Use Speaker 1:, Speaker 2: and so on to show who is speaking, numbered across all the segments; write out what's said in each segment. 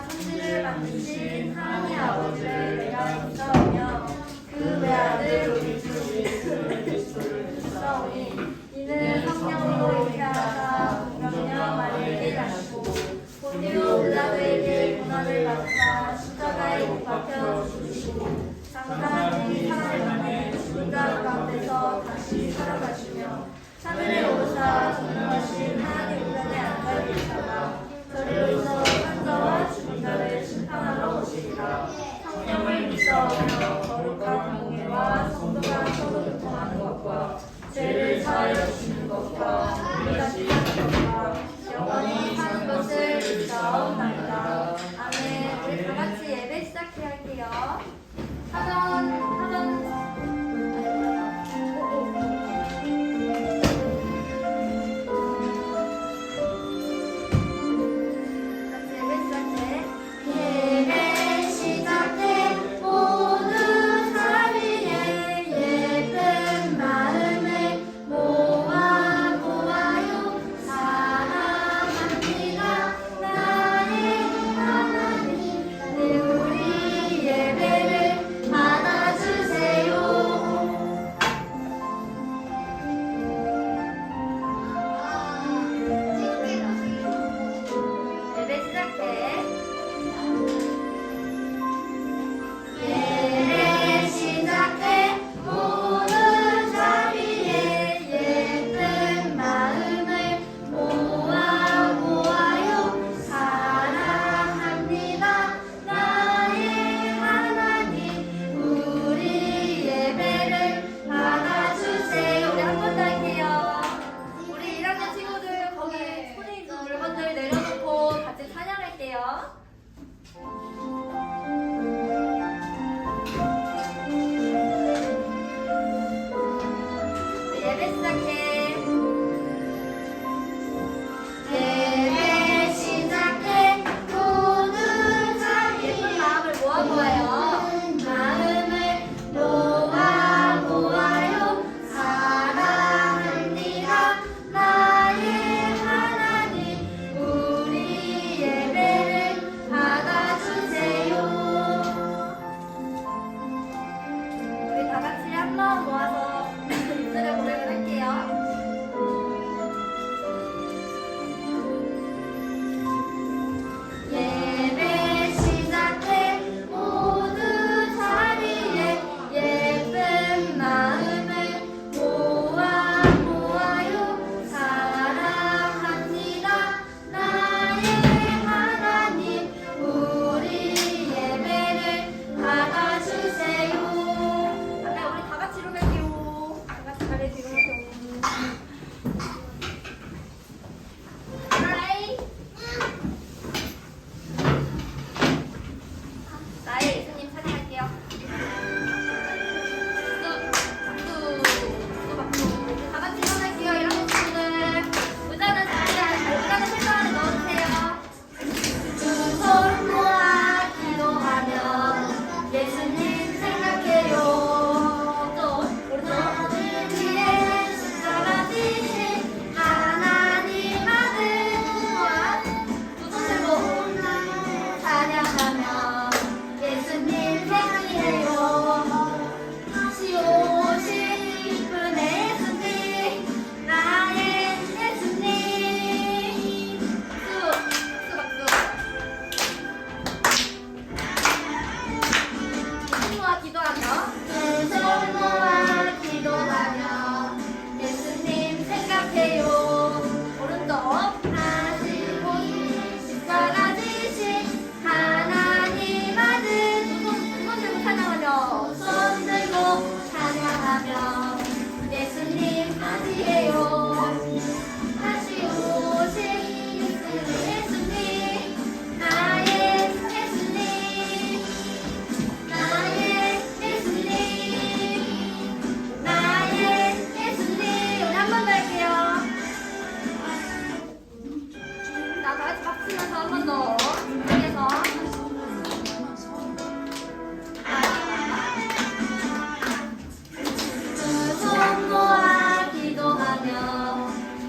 Speaker 1: 천지를 만드신 하나님 아버지를 내가 믿사오며 그 외아들 우리 주 예수 그리스도를 믿사오니 이는 성령으로 잉태하사 동정녀 마리아에게 낳고 본디오 빌라도에게 고난을 받으사 십자가에 못 박혀 죽으시고 장사한 사흘 만에 죽은 자 가운데서 다시 살아가시며 하늘에 오르사 전능하신 하나님 우편에 앉아 계시다가 저리로서 산자와 죽은 자를 심판하러 오시리라. 성령을 믿사오며 거룩한 공예와 성도가 서로 교통하는 것과 죄를 사하여 주시는 것과 우리같이 사는 것과 영원히 사는 것을 믿사옵나이다. 아멘. 우리 다같이 예배 시작할게요. 하던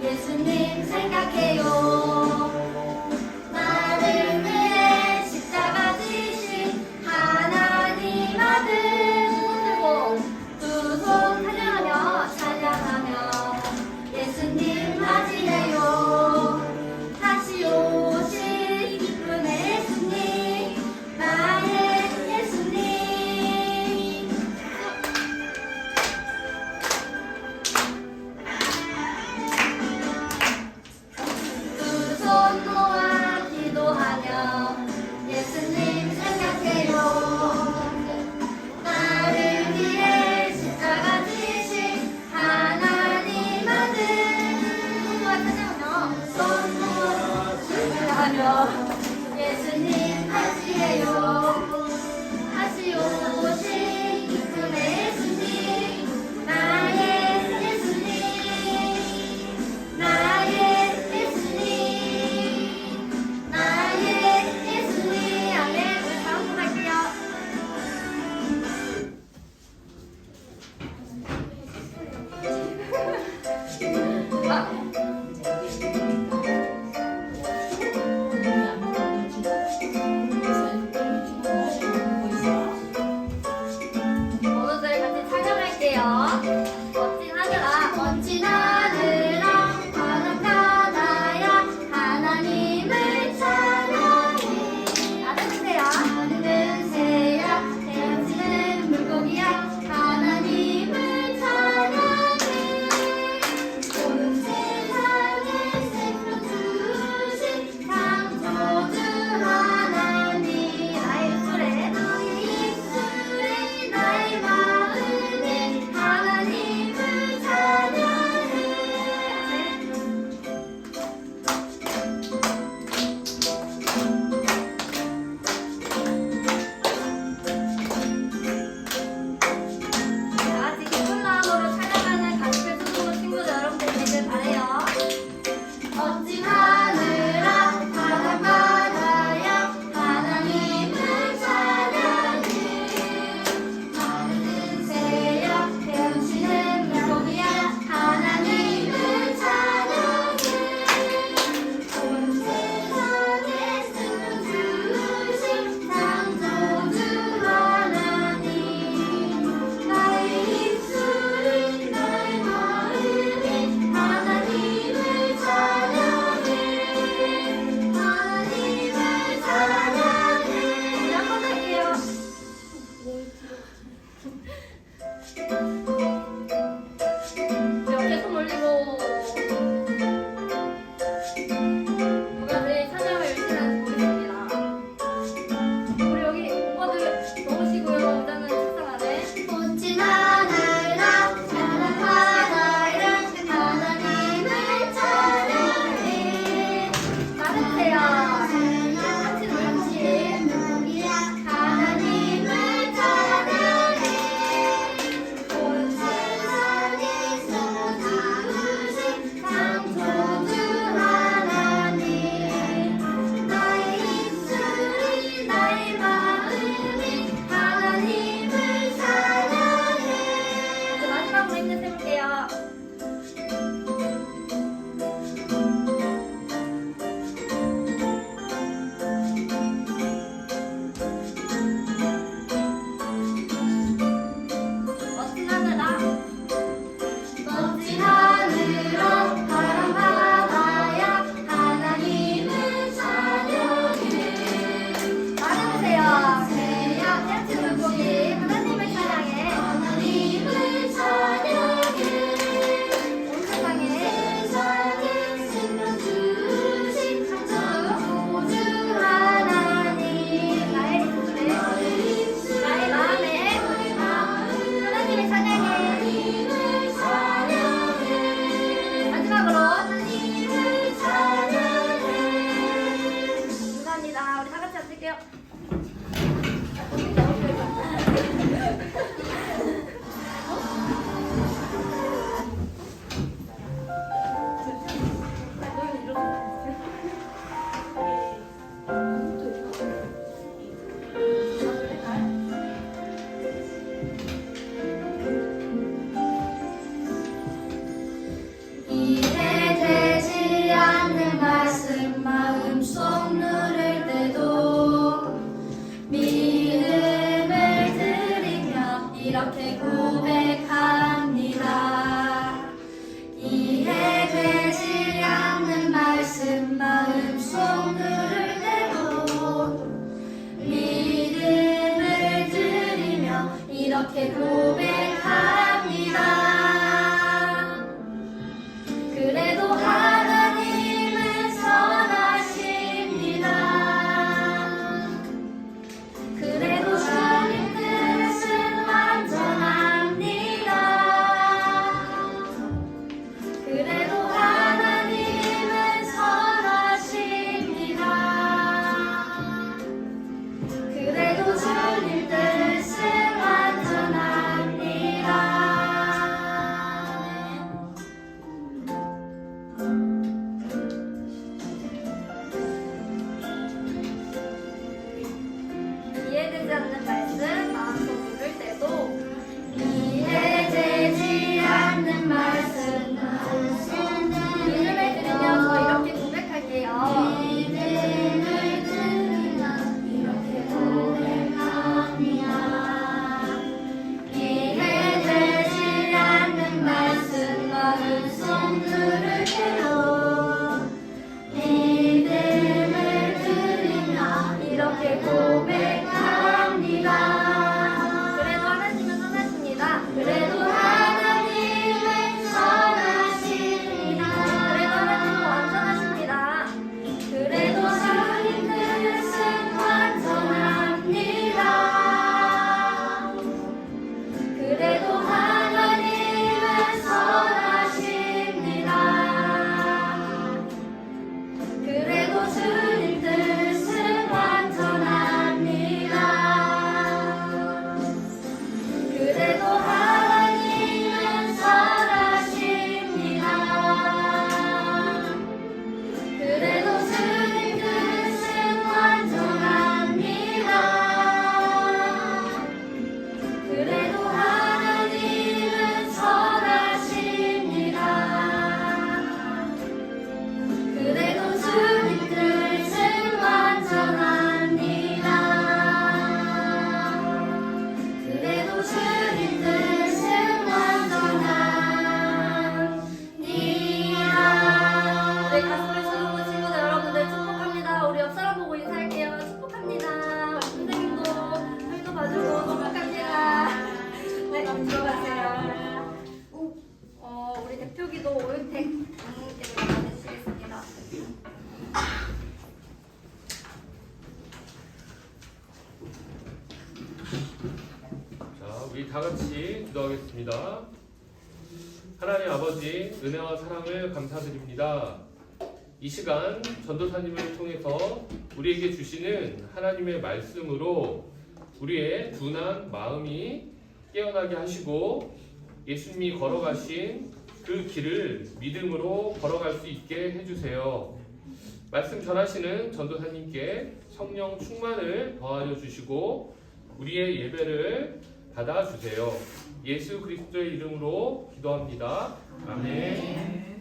Speaker 2: 예수님 생각해요. 나를 위해
Speaker 1: 하시해요. 예수님 하시해요. 다시 오신 이분의 예수님, 나의 예수님, 나의 예수님, 나의 예수님. 아멘. 우리 다 한번 할게요. 오늘들 같이 찬양할게요. 멋진 하늘아, 멋진 하늘아, 바닷가나야, 하나님을 찬양해. 나는 새야, 나는 새야, 헤엄치는 물고기야, 하나님을 찬양해. 온 세상에 생명 주신 창조주 하나님, 나의 입술에, 나의 입술에, 나의 마음에 하나님을 찬양해. 다 같이 기쁜 마음으로 찬양하는 가족의 수고로 친구들 여러분들 되길 바래요. 멋진 하늘아, 바닷가나야, 하나님을 찬양해. 나는 새야, 헤엄치는 물고기야, 하나님을 찬양해. 온 세상에 생명 주신 창조주 하나님, 나의 입술이, 나의 마음이 하나님을 찬양해. 하나님을 찬양해. 우리 한번 할게요. 이렇게 손 올리고 누가 제일 찬양을 열심히 하는지 보겠습니다. 우리 여기 오빠들 넣으시고요. 일단은 책상 안에 멋진 하늘아, 바닷가나야, 하나님을 찬양해. 나는 새야, 같이 놀아보신 물고기야, 하나님을 찬양해. 온 세상에 생명 주신 창조주 하나님, 나의 입술이, 나의 마음이 하나님을 찬양해. 이제 마지막으로 힘내 세볼게요. 멋진 하늘아, 멋진 하늘아, 파란 바다야, 하나님을 찬양해. 나는 새야, 새야, 헤엄치는 물고기, 하나님을 찬양해. 하나님을 찬양해. 온 세상에 생명 주신 창조주 하나님, 나의 입술에, 나의 마음에 하나님을 찬양해. 마지막으로 하나님을 찬양해. 감사합니다. 우리 다 같이 앉을게요. 이해되지 않는 말씀 마음속 누를 때도 믿음을 드리며 이렇게 고백합니다. 이해되지 않는 말씀 마음속 누를 때도 믿음을 드리며 이렇게 고백합니다. 그래도 하나님은 선하십니다.
Speaker 2: 다 같이 기도하겠습니다. 하나님 아버지, 은혜와 사랑을 감사드립니다. 이 시간 전도사님을 통해서 우리에게 주시는 하나님의 말씀으로 우리의 둔한 마음이 깨어나게 하시고 예수님이 걸어가신 그 길을 믿음으로 걸어갈 수 있게 해주세요. 말씀 전하시는 전도사님께 성령 충만을 더하여 주시고 우리의 예배를 받아주세요. 예수 그리스도의 이름으로 기도합니다. 아멘.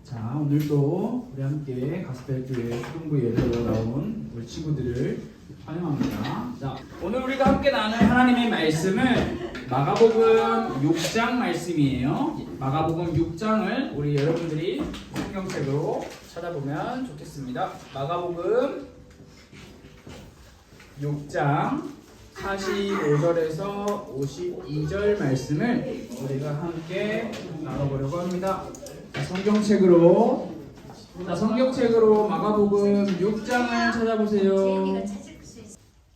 Speaker 3: 자, 오늘도 우리 함께 가스펠교회 초등부 예배로 나온 우리 친구들을 환영합니다. 자, 오늘 우리가 함께 나눌 하나님의 말씀은 마가복음 6장 말씀이에요. 마가복음 6장을 우리 여러분들이 성경책으로 찾아보면 좋겠습니다. 마가복음 6장 45절에서 52절 말씀을 우리가 함께 나눠보려고 합니다. 성경책으로 마가복음 6장을 찾아보세요.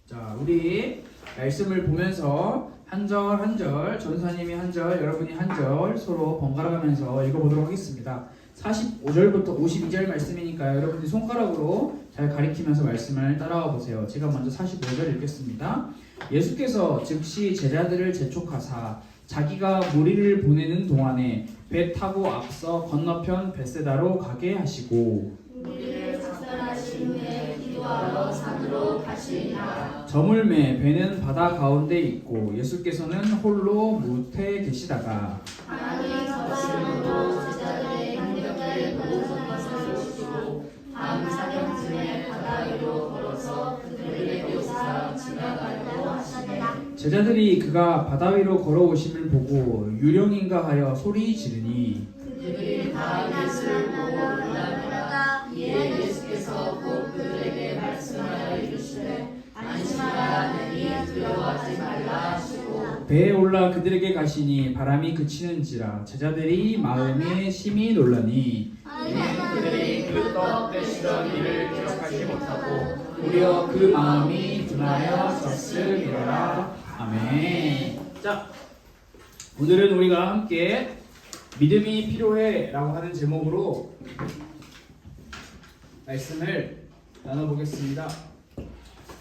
Speaker 3: 자, 우리 말씀을 보면서 한 절 한 절, 전사님이 한 절, 여러분이 한 절 서로 번갈아 가면서 읽어보도록 하겠습니다. 45절부터 52절 말씀이니까 여러분들이 손가락으로 잘 가리키면서 말씀을 따라와 보세요. 제가 먼저 45절 읽겠습니다. 예수께서 즉시 제자들을 재촉하사 자기가 무리를 보내는 동안에 배 타고 앞서 건너편 벳세다로 가게 하시고
Speaker 1: 우리를 작별하신 후에 기도하러 산으로 가시니라.
Speaker 3: 저물매 배는 바다 가운데 있고 예수께서는 홀로 무태 계시다가
Speaker 1: 하나님 저시로 제자들의 행렬을 보는 것을 보시고 밤 사경쯤에 바다 위로 걸어서 그들에게 오사 지나가려고 하시니라.
Speaker 3: 제자들이 그가 바다 위로 걸어오심을 보고 유령인가 하여 소리 지르니
Speaker 1: 그들이 다 예수를 보고 놀라더라. 이에 예수께서 곧 그들에게 말씀하여 이르시되 안심하라 하느니 두려워하지 말라 하시고
Speaker 3: 배에 올라 그들에게 가시니 바람이 그치는지라 제자들이 마음에 심히 놀라니 이는 그들이 그 떡 떼시던 일을 기억하지 못하고 오히려 그 마음이 둔하여졌음이로라. 아멘. 자, 오늘은 우리가 함께 믿음이 필요해 라고 하는 제목으로 말씀을 나눠보겠습니다.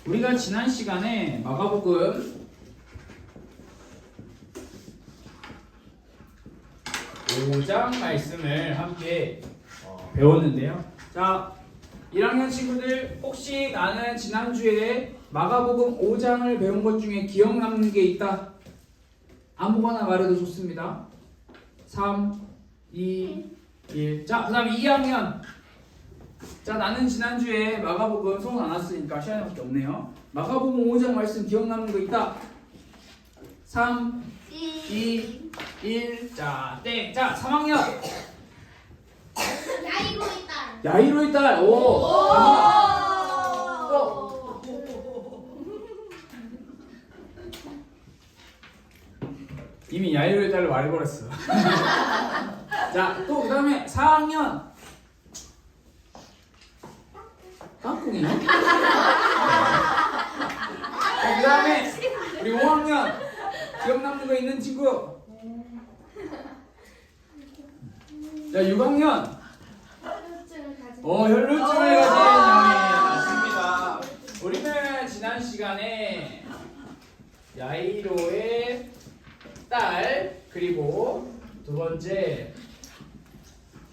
Speaker 3: 우리가 지난 시간에 마가복음 5장 말씀을 함께 배웠는데요. 자, 1학년 친구들 혹시 나는 지난주에 마가복음 5장을 배운 것 중에 기억 남는 게 있다? 아무거나 말해도 좋습니다. 3, 2, 1. 자, 그 다음에 2학년. 자, 나는 지난주에 마가복음 손 안 왔으니까 시간밖에 없네요. 마가복음 5장 말씀 기억 남는 거 있다? 3, 2, 1. 자, 땡. 자, 3학년.
Speaker 1: 야이로의 딸.
Speaker 3: 야이로의 딸. 오. 또. 이미 야이로의 딸을 말해버렸어. 자, 또 그 다음에 4학년. 땅콩이요? 자, 그 다음에 우리 5학년. 기억 남는 거 있는 친구. 자, 6학년. 혈루증을 가진 영이 맞습니다. 우리는 지난 시간에 야이로의 딸 그리고 두 번째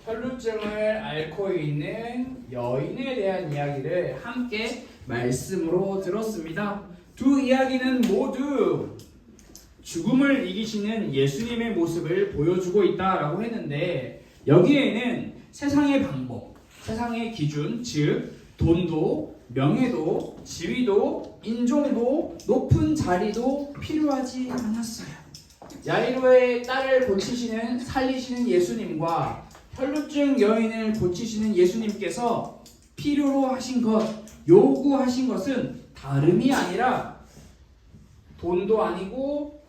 Speaker 3: 혈루증을 앓고 있는 여인에 대한 이야기를 함께 말씀으로 들었습니다. 두 이야기는 모두 죽음을 이기시는 예수님의 모습을 보여주고 있다라고 했는데 여기에는 세상의 방법, 세상의 기준, 즉 돈도, 명예도, 지위도, 인종도, 높은 자리도 필요하지 않았어요. 야이로의 딸을 고치시는, 살리시는 예수님과 혈루증 여인을 고치시는 예수님께서 필요로 하신 것, 요구하신 것은 다름이 아니라 돈도 아니고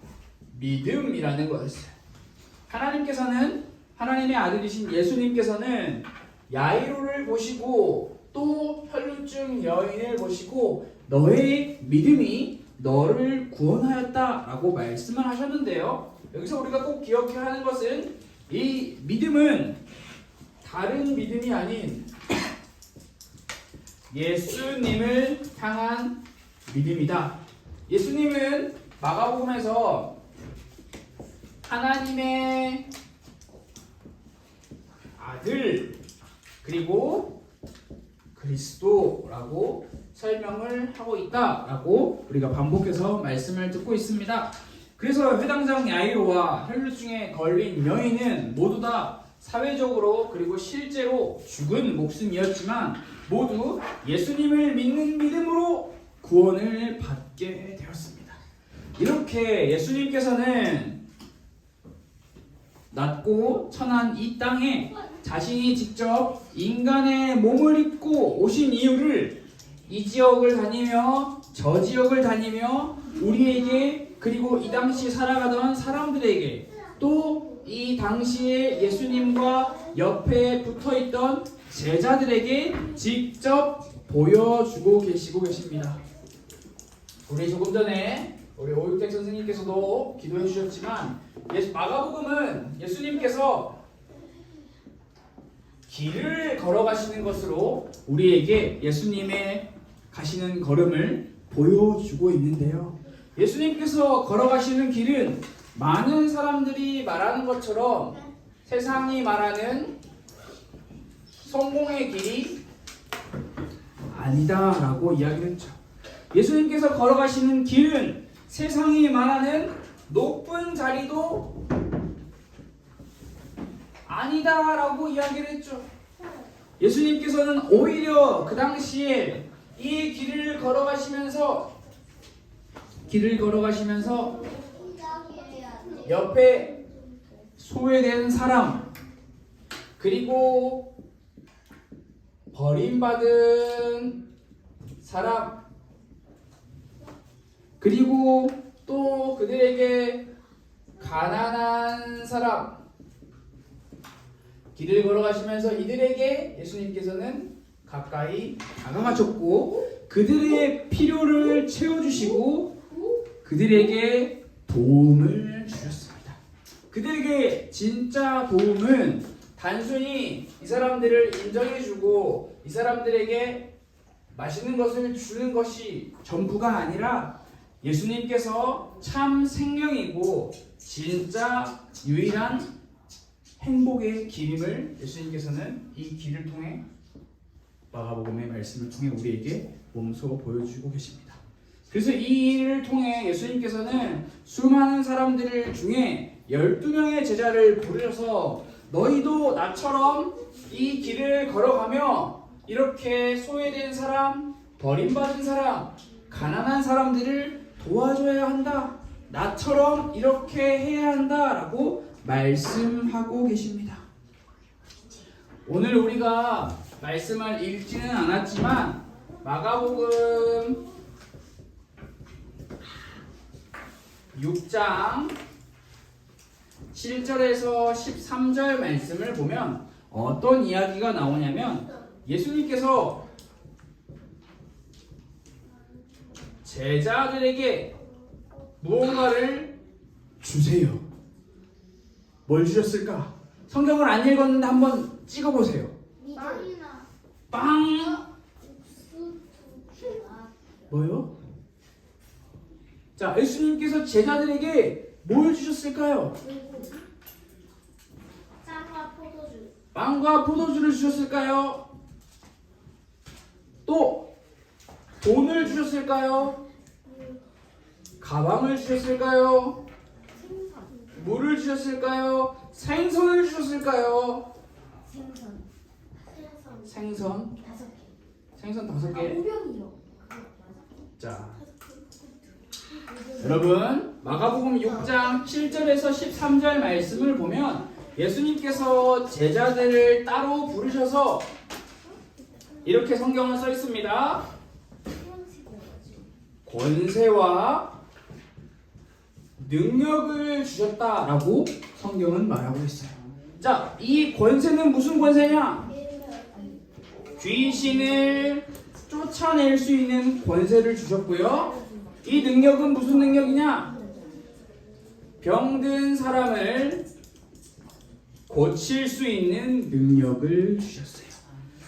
Speaker 3: 믿음이라는 거였어요. 하나님께서는, 하나님의 아들이신 예수님께서는 야이로를 보시고 또 혈루증 여인을 보시고 너의 믿음이 너를 구원하였다라고 말씀을 하셨는데요. 여기서 우리가 꼭 기억해야 하는 것은 이 믿음은 다른 믿음이 아닌 예수님을 향한 믿음이다. 예수님은 마가복음에서 하나님의 아들 그리고 그리스도라고 설명을 하고 있다라고 우리가 반복해서 말씀을 듣고 있습니다. 그래서 회당장 야이로와 혈루증에 걸린 여인은 모두 다 사회적으로 그리고 실제로 죽은 목숨이었지만 모두 예수님을 믿는 믿음으로 구원을 받게 되었습니다. 이렇게 예수님께서는 낮고 천한 이 땅에 자신이 직접 인간의 몸을 입고 오신 이유를 이 지역을 다니며 저 지역을 다니며 우리에게 그리고 이 당시 살아가던 사람들에게 또 이 당시에 예수님과 옆에 붙어있던 제자들에게 직접 보여주고 계시고 계십니다. 우리 조금 전에 우리 오육택 선생님께서도 기도해 주셨지만 마가복음은 예수님께서 길을 걸어가시는 것으로 우리에게 예수님의 가시는 걸음을 보여주고 있는데요. 예수님께서 걸어가시는 길은 많은 사람들이 말하는 것처럼 세상이 말하는 성공의 길이 아니다라고 이야기했죠. 예수님께서 걸어가시는 길은 세상이 말하는 높은 자리도 아니다라고 이야기를 했죠. 예수님께서는 오히려 그 당시에 이 길을 걸어가시면서 옆에 소외된 사람 그리고 버림받은 사람 그리고 또 그들에게 가난한 사람 길을 걸어가시면서 이들에게 예수님께서는 가까이 다가가셨고 그들의 필요를 채워주시고 그들에게 도움을 주셨습니다. 그들에게 진짜 도움은 단순히 이 사람들을 인정해주고 이 사람들에게 맛있는 것을 주는 것이 전부가 아니라 예수님께서 참 생명이고 진짜 유일한 행복의 길임을 예수님께서는 이 길을 통해 마가복음의 말씀을 통해 우리에게 몸소 보여주고 계십니다. 그래서 이 일을 통해 예수님께서는 수많은 사람들 중에 12명의 제자를 부르셔서 너희도 나처럼 이 길을 걸어가며 이렇게 소외된 사람, 버림받은 사람, 가난한 사람들을 도와줘야 한다. 나처럼 이렇게 해야 한다라고 말씀하고 계십니다. 오늘 우리가 말씀을 읽지는 않았지만 마가복음 6장 7절에서 13절 말씀을 보면 어떤 이야기가 나오냐면 예수님께서 제자들에게 무언가를 주세요. 뭘 주셨을까? 성경을 안 읽었는데 한번 찍어보세요.
Speaker 1: 빵이나
Speaker 3: 빵!
Speaker 1: 옥수수.
Speaker 3: 뭐요? 자, 예수님께서 제자들에게 뭘 주셨을까요?
Speaker 1: 쌀과 포도주.
Speaker 3: 빵과 포도주를 주셨을까요? 또 돈을 주셨을까요? 가방을 주셨을까요?
Speaker 1: 생선.
Speaker 3: 물을 주셨을까요? 생선을 주셨을까요?
Speaker 1: 생선.
Speaker 3: 생선
Speaker 1: 5개.
Speaker 3: 생선 5개.
Speaker 1: 오병이요.
Speaker 3: 자, 여러분 마가복음 6장 7절에서 13절 말씀을 보면 예수님께서 제자들을 따로 부르셔서 이렇게 성경은 써 있습니다. 권세와 능력을 주셨다라고 성경은 말하고 있어요. 자, 이 권세는 무슨 권세냐? 귀신을 쫓아낼 수 있는 권세를 주셨고요. 이 능력은 무슨 능력이냐? 병든 사람을 고칠 수 있는 능력을 주셨어요.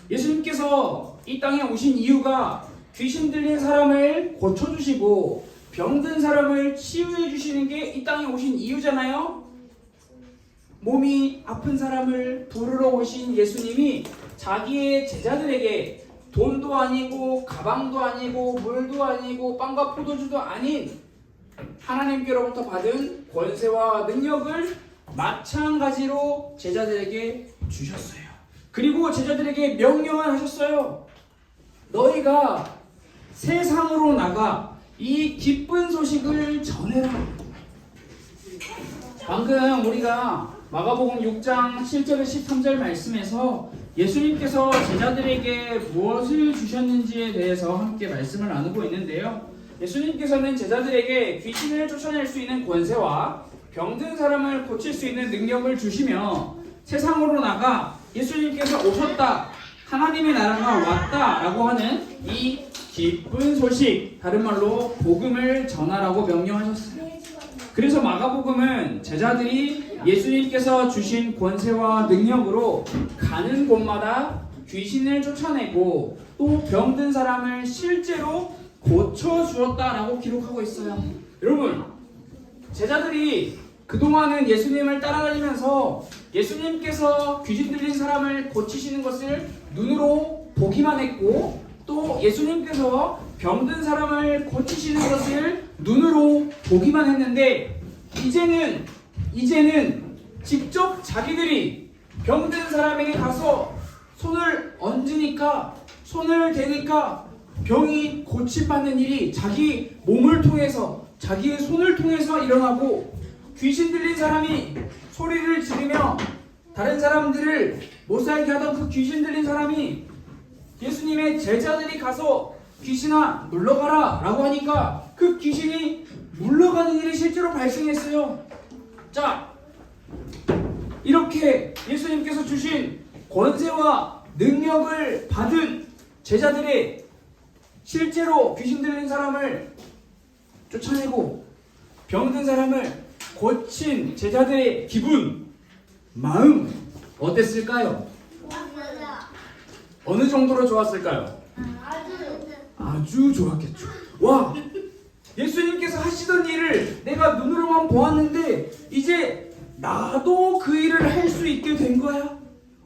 Speaker 3: 예수님께서 이 땅에 오신 이유가 귀신 들린 사람을 고쳐주시고 병든 사람을 치유해 주시는 게 이 땅에 오신 이유잖아요. 몸이 아픈 사람을 부르러 오신 예수님이 자기의 제자들에게 돈도 아니고 가방도 아니고 물도 아니고 빵과 포도주도 아닌 하나님께로부터 받은 권세와 능력을 마찬가지로 제자들에게 주셨어요. 그리고 제자들에게 명령을 하셨어요. 너희가 세상으로 나가 이 기쁜 소식을 전해라. 방금 우리가 마가복음 6장 7절에 13절 말씀에서 예수님께서 제자들에게 무엇을 주셨는지에 대해서 함께 말씀을 나누고 있는데요. 예수님께서는 제자들에게 귀신을 쫓아낼 수 있는 권세와 병든 사람을 고칠 수 있는 능력을 주시며 세상으로 나가 예수님께서 오셨다, 하나님의 나라가 왔다 라고 하는 이 기쁜 소식, 다른 말로 복음을 전하라고 명령하셨어요. 그래서 마가복음은 제자들이 예수님께서 주신 권세와 능력으로 가는 곳마다 귀신을 쫓아내고 또 병든 사람을 실제로 고쳐주었다라고 기록하고 있어요. 여러분, 제자들이 그동안은 예수님을 따라다니면서 예수님께서 귀신 들린 사람을 고치시는 것을 눈으로 보기만 했고 또 예수님께서 병든 사람을 고치시는 것을 눈으로 보기만 했는데 이제는 직접 자기들이 병든 사람에게 가서 손을 얹으니까, 손을 대니까 병이 고침받는 일이 자기 몸을 통해서, 자기의 손을 통해서 일어나고, 귀신 들린 사람이 소리를 지르며 다른 사람들을 못 살게 하던 그 귀신 들린 사람이 예수님의 제자들이 가서 귀신아 물러가라 라고 하니까 그 귀신이 물러가는 일이 실제로 발생했어요. 자, 이렇게 예수님께서 주신 권세와 능력을 받은 제자들이 실제로 귀신 들린 사람을 쫓아내고 병든 사람을 고친 제자들의 기분, 마음 어땠을까요? 어느 정도로 좋았을까요? 아주 좋았겠죠. 와, 예수님께서 하시던 일을 내가 눈으로만 보았는데 이제 나도 그 일을 할 수 있게 된 거야.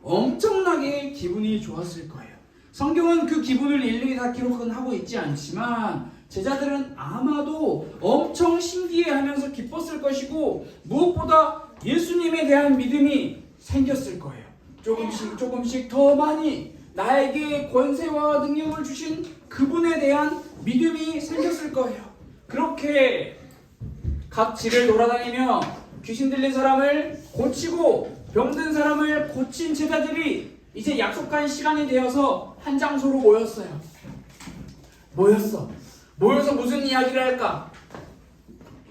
Speaker 3: 엄청나게 기분이 좋았을 거예요. 성경은 그 기분을 일일이 다 기록은 하고 있지 않지만 제자들은 아마도 엄청 신기해하면서 기뻤을 것이고 무엇보다 예수님에 대한 믿음이 생겼을 거예요. 조금씩 더 많이 나에게 권세와 능력을 주신 그분에 대한 믿음이 생겼을 거예요. 그렇게 각 지를 돌아다니며 귀신 들린 사람을 고치고 병든 사람을 고친 제자들이 이제 약속한 시간이 되어서 한 장소로 모였어요. 모여서 무슨 이야기를 할까?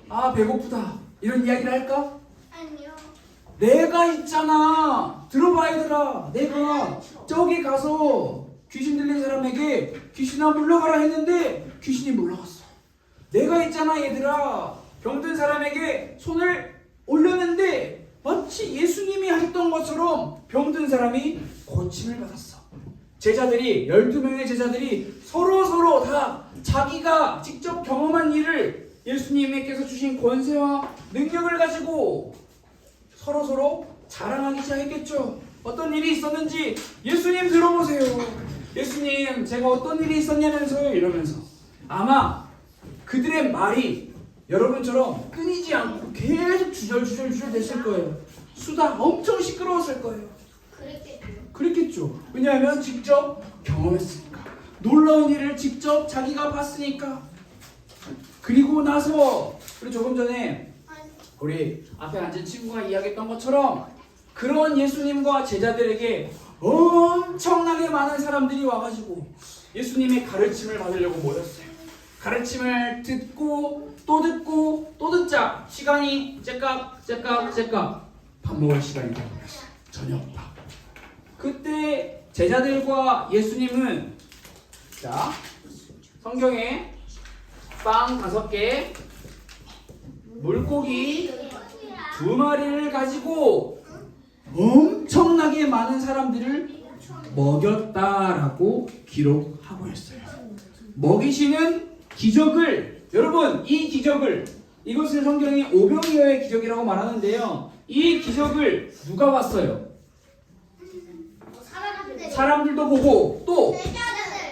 Speaker 3: 아, 배고프다, 이런 이야기를 할까?
Speaker 1: 아니요.
Speaker 3: 내가 있잖아, 들어봐 얘들아, 내가 저기 가서 귀신 들린 사람에게 귀신아 물러가라 했는데 귀신이 물러갔어. 내가 있잖아 얘들아, 병든 사람에게 손을 올렸는데 마치 예수님이 했던 것처럼 병든 사람이 고침을 받았어. 제자들이, 12명의 제자들이 서로 다 자기가 직접 경험한 일을 예수님께서 주신 권세와 능력을 가지고 서로 자랑하기 시작했겠죠. 어떤 일이 있었는지 예수님 들어보세요. 예수님, 제가 어떤 일이 있었냐면서요, 이러면서. 아마 그들의 말이 여러분처럼 끊이지 않고 계속 주절 됐을 거예요. 수다 엄청 시끄러웠을 거예요. 그랬겠죠. 왜냐하면 직접 경험했으니까. 놀라운 일을 직접 자기가 봤으니까. 그리고 나서 그리고 조금 전에 우리 앞에 앉은 친구가 이야기했던 것처럼 그런 예수님과 제자들에게 엄청나게 많은 사람들이 와가지고 예수님의 가르침을 받으려고 모였어요. 가르침을 듣고 또 듣자 시간이 째깍 밥 먹을 시간이 되어버렸어요. 저녁밥. 그때 제자들과 예수님은 자 성경에 빵 5개, 물고기 2마리를 가지고 엄청나게 많은 사람들을 먹였다라고 기록하고 있어요. 먹이시는 기적을, 여러분 이 기적을, 이것을 성경이 오병이어의 기적이라고 말하는데요. 이 기적을 누가 봤어요? 사람들도 보고 또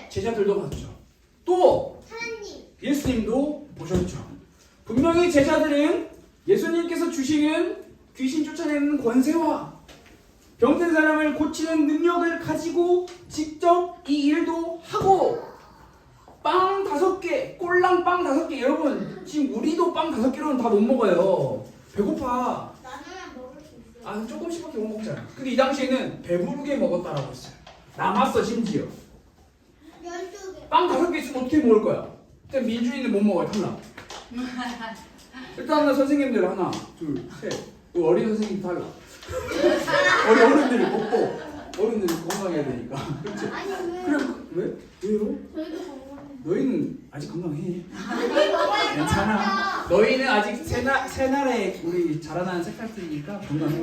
Speaker 3: 제자들도 봤죠. 또 예수님도 보셨죠. 분명히 제자들은 예수님께서 주시는 귀신 쫓아내는 권세와 병든 사람을 고치는 능력을 가지고 직접 이 일도 하고 빵 5개, 꼴랑 빵 5개. 여러분 지금 우리도 빵 5개로는 다 못 먹어요. 배고파. 아 조금씩밖에 못 먹잖아. 근데 이 당시에는 배부르게 먹었다라고 했어요. 남았어 심지어. 빵 5개 있으면 어떻게 먹을 거야? 일단 민준이는 못 먹어요. 탈락. 일단 선생님들 하나, 둘, 셋. 어린 선생님 탈락. 어른들이 먹고 어른들이 건강해야 되니까. 그렇지? 그래 왜? 왜요? 너희는 아직 건강해. 괜찮아. 너희는 아직 새날에 우리 자라나는 색깔들이니까 건강해.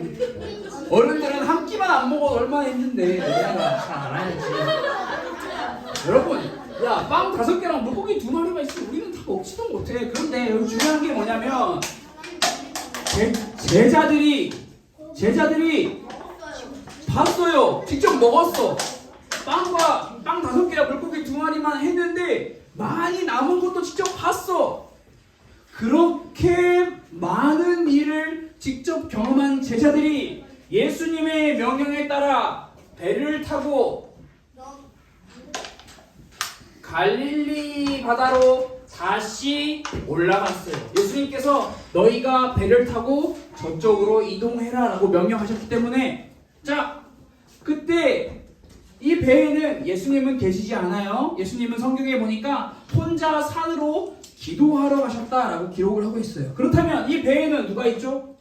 Speaker 3: 어른들은 한 끼만 안 먹어도 얼마나 힘든데 너희가 잘 알아야지. 여러분, 야, 빵 5개랑 물고기 2마리가 있으면 우리는 다 먹지도 못해. 그런데 여기 중요한 게 뭐냐면 제자들이 봤어요. 직접 먹었어. 빵 5개랑 물고기 2마리만 했는데 많이 남은 것도 직접 봤어. 그렇게 많은 일을 직접 경험한 제자들이 예수님의 명령에 따라 배를 타고 갈릴리 바다로 다시 올라갔어요. 예수님께서 너희가 배를 타고 저쪽으로 이동해라 라고 명령하셨기 때문에, 자, 그때 이 배에는 예수님은 계시지 않아요. 예수님은 성경에 보니까 혼자 산으로 기도하러 가셨다라고 기록을 하고 있어요. 그렇다면 이 배에는 누가 있죠?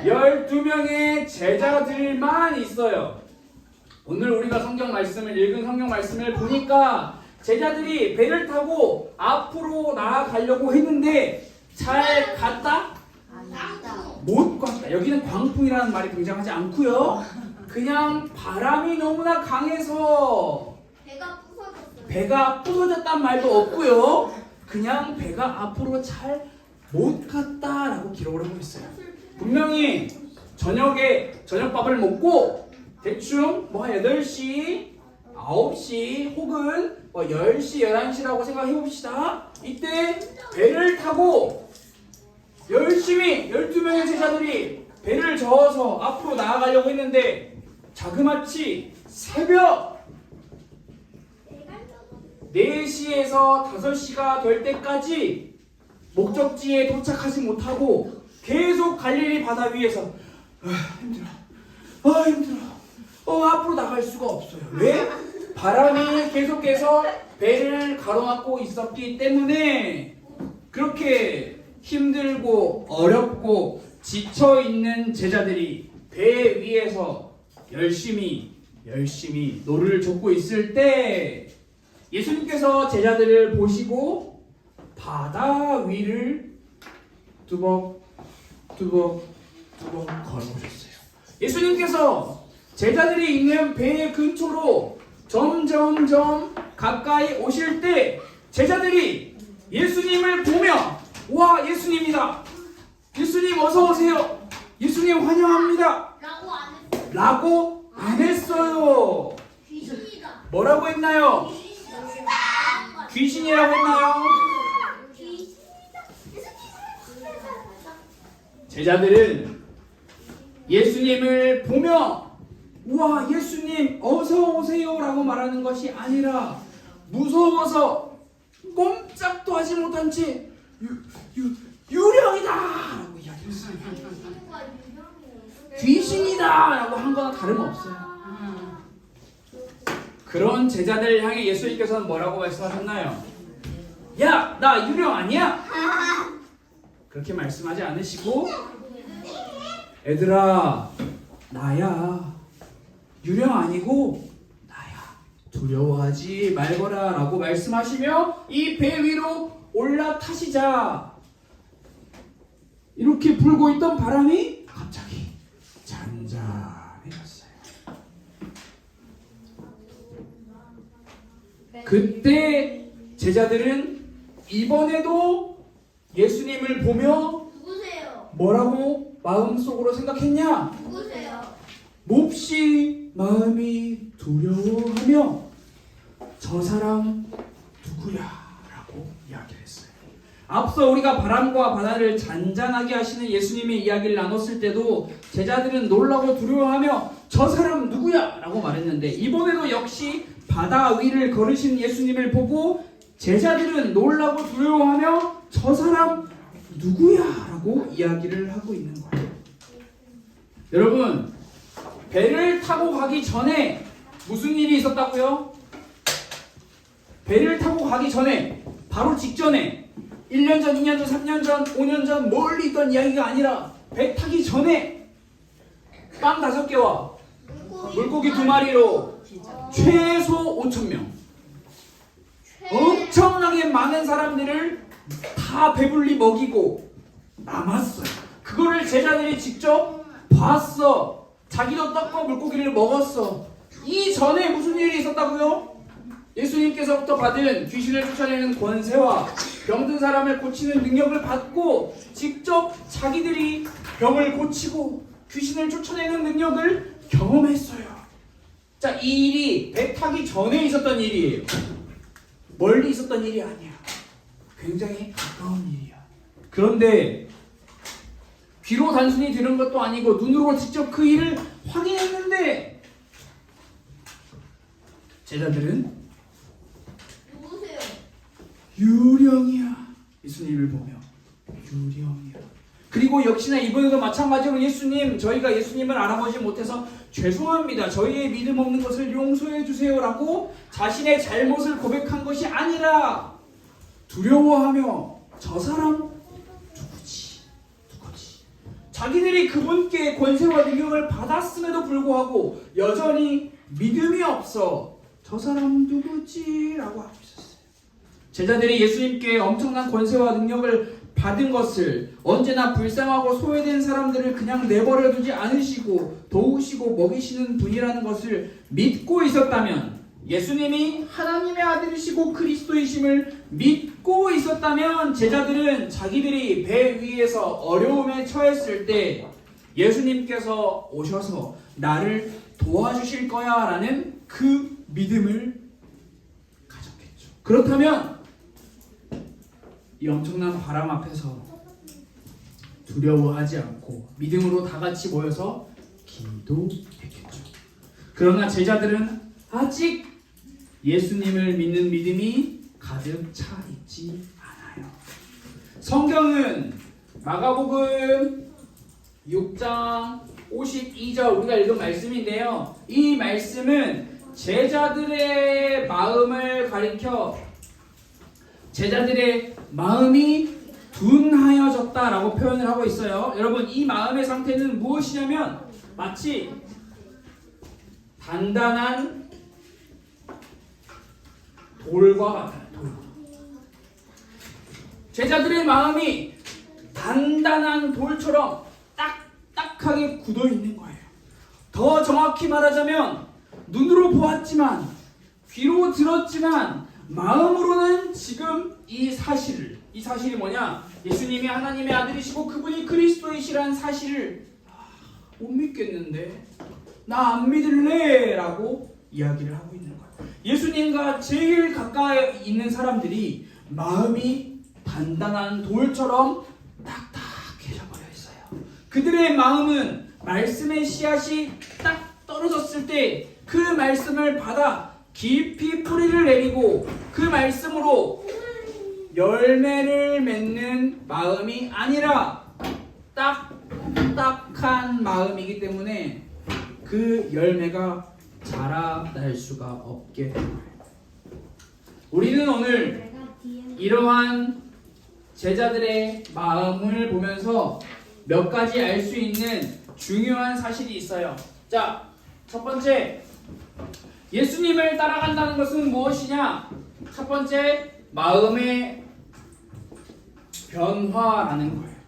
Speaker 3: 12명의 제자들만 있어요. 오늘 우리가 읽은 성경 말씀을 보니까 제자들이 배를 타고 앞으로 나아가려고 했는데 잘 갔다? 못 갔다. 여기는 광풍이라는 말이 등장하지 않고요. 그냥 바람이 너무나 강해서 배가 부서졌단 말도 없고요. 그냥 배가 앞으로 잘 못 갔다라고 기록을 하고 있어요. 분명히 저녁에 저녁밥을 먹고 대충 뭐 8시, 9시 혹은 뭐 10시, 11시라고 생각해 봅시다. 이때 배를 타고 열심히 12명의 제자들이 배를 저어서 앞으로 나아가려고 했는데 자그마치 새벽 4시에서 5시가 될 때까지 목적지에 도착하지 못하고 계속 갈릴리 바다 위에서 힘들어. 앞으로 나갈 수가 없어요. 왜? 바람이 계속해서 배를 가로막고 있었기 때문에 그렇게 힘들고 어렵고 지쳐있는 제자들이 배 위에서 열심히 노를 젓고 있을 때 예수님께서 제자들을 보시고 바다 위를 뚜벅 걸어오셨어요. 예수님께서 제자들이 있는 배 근처로 점점점 가까이 오실 때 제자들이 예수님을 보며 와, 예수님이다. 예수님 어서 오세요. 예수님 환영합니다. 라고 안 했어요. 뭐라고 했나요? 귀신이라고 했나요? 제자들은 예수님을 보며 우와, 예수님 어서 오세요 라고 말하는 것이 아니라 무서워서 꼼짝도 하지 못한 채 유령이다 라고 이야기했어요. 귀신이다 라고 한 거나 다름없어요. 그런 제자들 향해 예수님께서는 뭐라고 말씀하셨나요? 야, 나 유령 아니야? 그렇게 말씀하지 않으시고 얘들아, 나야. 유령 아니고 나야. 두려워하지 말거라 라고 말씀하시며 이 배 위로 올라타시자 이렇게 불고 있던 바람이 갑자기 잔잔해졌어요. 그때 제자들은 이번에도 예수님을 보며
Speaker 1: 누구세요?
Speaker 3: 뭐라고 마음속으로 생각했냐?
Speaker 1: 누구세요?
Speaker 3: 몹시 마음이 두려워하며 저 사람 누구야? 라고 이야기를 했어요. 앞서 우리가 바람과 바다를 잔잔하게 하시는 예수님의 이야기를 나눴을 때도 제자들은 놀라고 두려워하며 저 사람 누구야? 라고 말했는데 이번에도 역시 바다 위를 걸으신 예수님을 보고 제자들은 놀라고 두려워하며 저 사람 누구야? 라고 이야기를 하고 있는 거예요. 여러분, 배를 타고 가기 전에 무슨 일이 있었다고요? 배를 타고 가기 전에 바로 직전에 1년 전, 2년 전, 3년 전, 5년 전 멀리 있던 이야기가 아니라 배 타기 전에 빵 5개와 물고기 2마리로 최소 5,000명 엄청나게 많은 사람들을 다 배불리 먹이고 남았어요. 그거를 제자들이 직접 봤어. 자기도 떡과 물고기를 먹었어. 이 전에 무슨 일이 있었다고요? 예수님께서부터 받은 귀신을 쫓아내는 권세와 병든 사람을 고치는 능력을 받고 직접 자기들이 병을 고치고 귀신을 쫓아내는 능력을 경험했어요. 자, 이 일이 배 타기 전에 있었던 일이에요. 멀리 있었던 일이 아니야. 굉장히 가까운 일이야. 그런데 귀로 단순히 들은 것도 아니고 눈으로 직접 그 일을 확인했는데 제자들은
Speaker 1: 누구세요?
Speaker 3: 유령이야. 예수님을 보며 유령이야. 그리고 역시나 이번에도 마찬가지로 예수님, 저희가 예수님을 알아보지 못해서 죄송합니다. 저희의 믿음 없는 것을 용서해 주세요라고 자신의 잘못을 고백한 것이 아니라 두려워하며 저 사람 누구지? 자기들이 그분께 권세와 능력을 받았음에도 불구하고 여전히 믿음이 없어 저 사람 누구지? 라고 하고 있었어요. 제자들이 예수님께 엄청난 권세와 능력을 받은 것을 언제나 불쌍하고 소외된 사람들을 그냥 내버려 두지 않으시고 도우시고 먹이시는 분이라는 것을 믿고 있었다면, 예수님이 하나님의 아들이시고 그리스도이심을 믿고 있었다면 제자들은 자기들이 배 위에서 어려움에 처했을 때 예수님께서 오셔서 나를 도와주실 거야 라는 그 믿음을 가졌겠죠. 그렇다면 이 엄청난 바람 앞에서 두려워하지 않고 믿음으로 다 같이 모여서 기도했겠죠. 그러나 제자들은 아직 예수님을 믿는 믿음이 가득 차 있지 않아요. 성경은 마가복음 6장 52절 우리가 읽은 말씀인데요. 이 말씀은 제자들의 마음을 가리켜 제자들의 마음이 둔하여졌다라고 표현을 하고 있어요. 여러분, 이 마음의 상태는 무엇이냐면 마치 단단한 돌과 같아요. 돌. 제자들의 마음이 단단한 돌처럼 딱딱하게 굳어 있는 거예요. 더 정확히 말하자면 눈으로 보았지만 귀로 들었지만 마음으로는 지금 이 사실이 뭐냐? 예수님이 하나님의 아들이시고 그분이 그리스도이시라는 사실을 못 믿겠는데 나 안 믿을래 라고 이야기를 하고 있는 거예요. 예수님과 제일 가까이 있는 사람들이 마음이 단단한 돌처럼 딱딱해져 버려 있어요. 그들의 마음은 말씀의 씨앗이 딱 떨어졌을 때 그 말씀을 받아 깊이 뿌리를 내리고 그 말씀으로 열매를 맺는 마음이 아니라 딱딱한 마음이기 때문에 그 열매가 자라날 수가 없게 됩니다. 우리는 오늘 이러한 제자들의 마음을 보면서 몇 가지 알 수 있는 중요한 사실이 있어요. 자, 첫 번째, 예수님을 따라간다는 것은 무엇이냐? 첫 번째, 마음의 변화라는 거예요.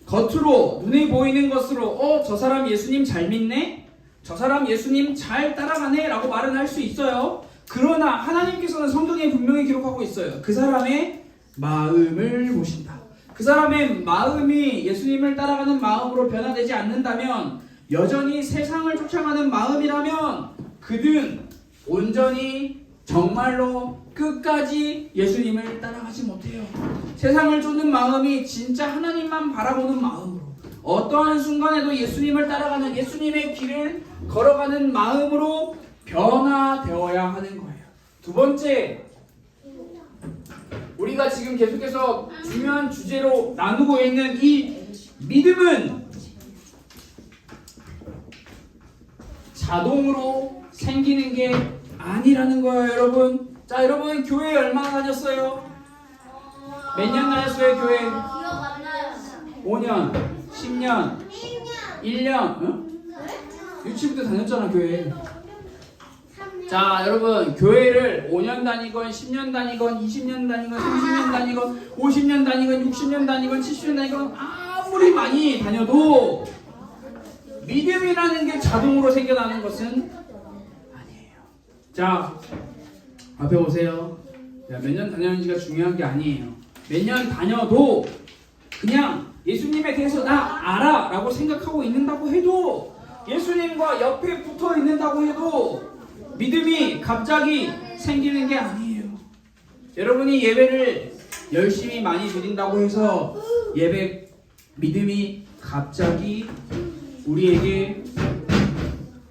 Speaker 3: 겉으로 눈에 보이는 것으로 저 사람 예수님 잘 믿네? 저 사람 예수님 잘 따라가네? 라고 말은 할 수 있어요. 그러나 하나님께서는 성경에 분명히 기록하고 있어요. 그 사람의 마음을 보신다. 그 사람의 마음이 예수님을 따라가는 마음으로 변화되지 않는다면, 여전히 세상을 쫓아가는 마음이라면 그는 온전히 정말로 끝까지 예수님을 따라가지 못해요. 세상을 쫓는 마음이 진짜 하나님만 바라보는 마음으로, 어떠한 순간에도 예수님을 따라가는, 예수님의 길을 걸어가는 마음으로 변화되어야 하는 거예요. 두 번째, 우리가 지금 계속해서 중요한 주제로 나누고 있는 이 믿음은 자동으로 생기는 게 아니라는 거예요, 여러분. 자, 여러분 교회 얼마나 다녔어요? 몇 년 다녔어요, 교회?
Speaker 1: 기억 안 나요.
Speaker 3: 5년, 10년, 1년, 응? 유치부터 다녔잖아, 교회. 자, 여러분 교회를 5년 다니건 10년 다니건 20년 다니건 30년 다니건 50년 다니건 60년 다니건 70년 다니건 아무리 많이 다녀도 믿음이라는 게 자동으로 생겨나는 것은 아니에요. 자, 앞에 보세요. 몇 년 다녔는지가 중요한 게 아니에요. 몇 년 다녀도 그냥 예수님에 대해서 나 알아 라고 생각하고 있는다고 해도, 예수님과 옆에 붙어 있는다고 해도 믿음이 갑자기 생기는 게 아니에요. 여러분이 예배를 열심히 많이 드린다고 해서 예배 믿음이 갑자기 우리에게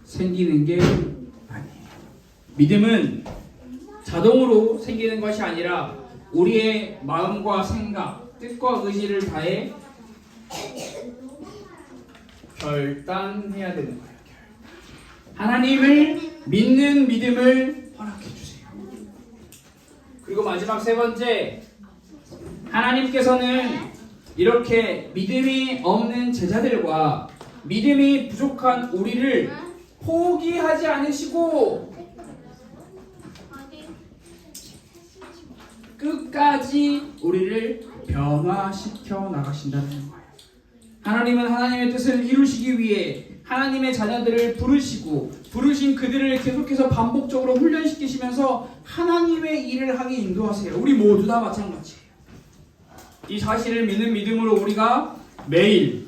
Speaker 3: 생기는 게 아니에요. 믿음은 자동으로 생기는 것이 아니라 우리의 마음과 생각, 뜻과 의지를 다해 결단해야 되는 거예요. 하나님을 믿는 믿음을 허락해 주세요. 그리고 마지막 세 번째, 하나님께서는 이렇게 믿음이 없는 제자들과 믿음이 부족한 우리를 포기하지 않으시고 끝까지 우리를 변화시켜 나가신다는 거예요. 하나님은 하나님의 뜻을 이루시기 위해 하나님의 자녀들을 부르신 그들을 계속해서 반복적으로 훈련시키시면서 하나님의 일을 하게 인도하세요. 우리 모두 다 마찬가지예요. 이 사실을 믿는 믿음으로 우리가 매일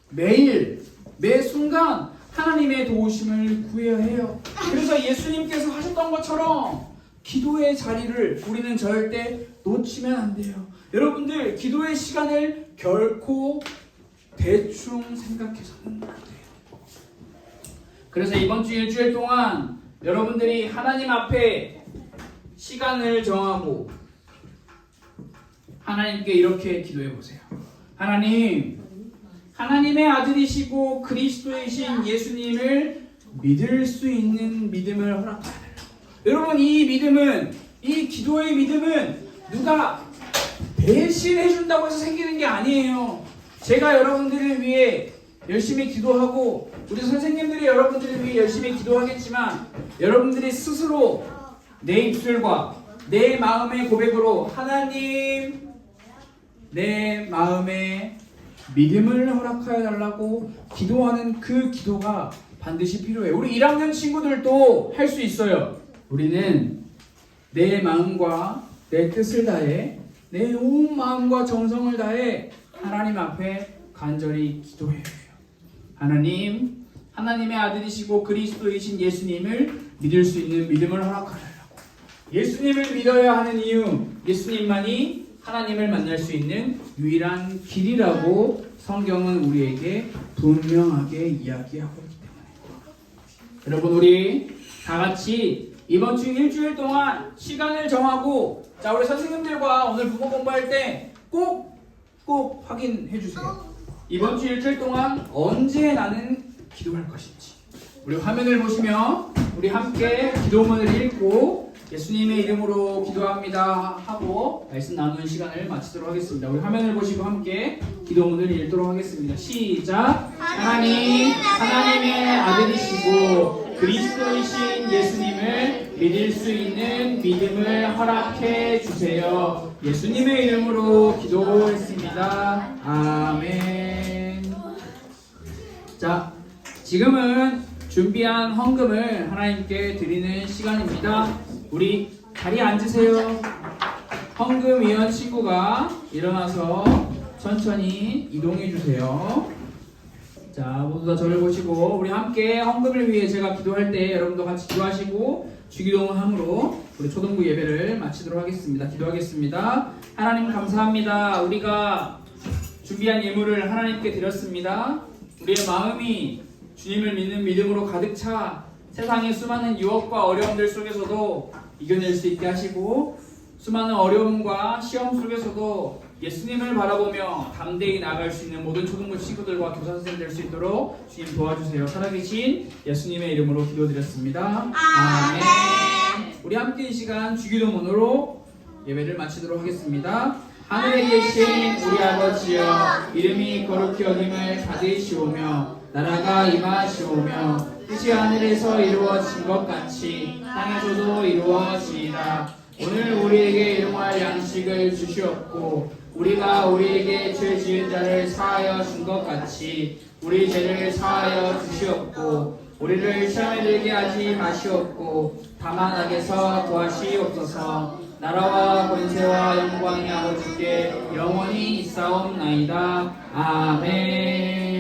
Speaker 3: 매 순간 하나님의 도우심을 구해야 해요. 그래서 예수님께서 하셨던 것처럼 기도의 자리를 우리는 절대 놓치면 안 돼요. 여러분들, 기도의 시간을 결코 대충 생각해서는 안 돼요. 그래서 이번 주 일주일 동안 여러분들이 하나님 앞에 시간을 정하고 하나님께 이렇게 기도해 보세요. 하나님, 하나님의 아들이시고 그리스도이신 예수님을 믿을 수 있는 믿음을 허락하라. 여러분, 이 믿음은, 이 기도의 믿음은 누가 대신해 준다고 해서 생기는 게 아니에요. 제가 여러분들을 위해 열심히 기도하고 우리 선생님들이 여러분들을 위해 열심히 기도하겠지만, 여러분들이 스스로 내 입술과 내 마음의 고백으로 하나님, 내 마음에 믿음을 허락하여 달라고 기도하는 그 기도가 반드시 필요해요. 우리 1학년 친구들도 할 수 있어요. 우리는 내 마음과 내 뜻을 다해, 내 온 마음과 정성을 다해 하나님 앞에 간절히 기도해요. 하나님, 하나님의 아들이시고 그리스도이신 예수님을 믿을 수 있는 믿음을 허락하라고. 예수님을 믿어야 하는 이유, 예수님만이 하나님을 만날 수 있는 유일한 길이라고 성경은 우리에게 분명하게 이야기하고 있기 때문에. 여러분, 우리 다 같이 이번 주 일주일 동안 시간을 정하고, 자, 우리 선생님들과 오늘 국어 공부할 때 꼭 확인해 주세요. 이번 주 일주일 동안 언제 나는 기도할 것인지. 우리 화면을 보시며 우리 함께 기도문을 읽고 예수님의 이름으로 기도합니다 하고 말씀 나누는 시간을 마치도록 하겠습니다. 우리 화면을 보시고 함께 기도문을 읽도록 하겠습니다. 시작. 하나님, 하나님의 아들이시고 그리스도이신 예수님을 믿을 수 있는 믿음을 허락해 주세요. 예수님의 이름으로 기도했습니다. 아멘. 자, 지금은 준비한 헌금을 하나님께 드리는 시간입니다. 우리 자리에 앉으세요. 헌금위원 친구가 일어나서 천천히 이동해 주세요. 자, 모두 다 저를 보시고 우리 함께 헌금을 위해 제가 기도할 때 여러분도 같이 기도하시고 주기도문 함으로 우리 초등부 예배를 마치도록 하겠습니다. 기도하겠습니다. 하나님 감사합니다. 우리가 준비한 예물을 하나님께 드렸습니다. 우리의 마음이 주님을 믿는 믿음으로 가득 차 세상의 수많은 유혹과 어려움들 속에서도 이겨낼 수 있게 하시고 수많은 어려움과 시험 속에서도 예수님을 바라보며 담대히 나아갈 수 있는 모든 초등부 친구들과 교사 선생님 될 수 있도록 주님 도와주세요. 살아계신 예수님의 이름으로 기도드렸습니다. 아멘. 우리 함께 이 시간 주기도문으로 예배를 마치도록 하겠습니다. 하늘에 계신 우리 아버지여, 이름이 거룩히 여김을 받으시오며 나라가 임하시오며 뜻이 하늘에서 이루어진 것 같이 땅에서도 이루어지이다. 오늘 우리에게 일용할 양식을 주시옵고 우리가 우리에게 죄 지은 자를 사하여 준 것 같이 우리 죄를 사하여 주시옵고 우리를 시험에 들게 하지 마시옵고 다만 악에서 구하시옵소서. 나라와 권세와 영광이 아버지께 영원히 있사옵나이다. 아멘.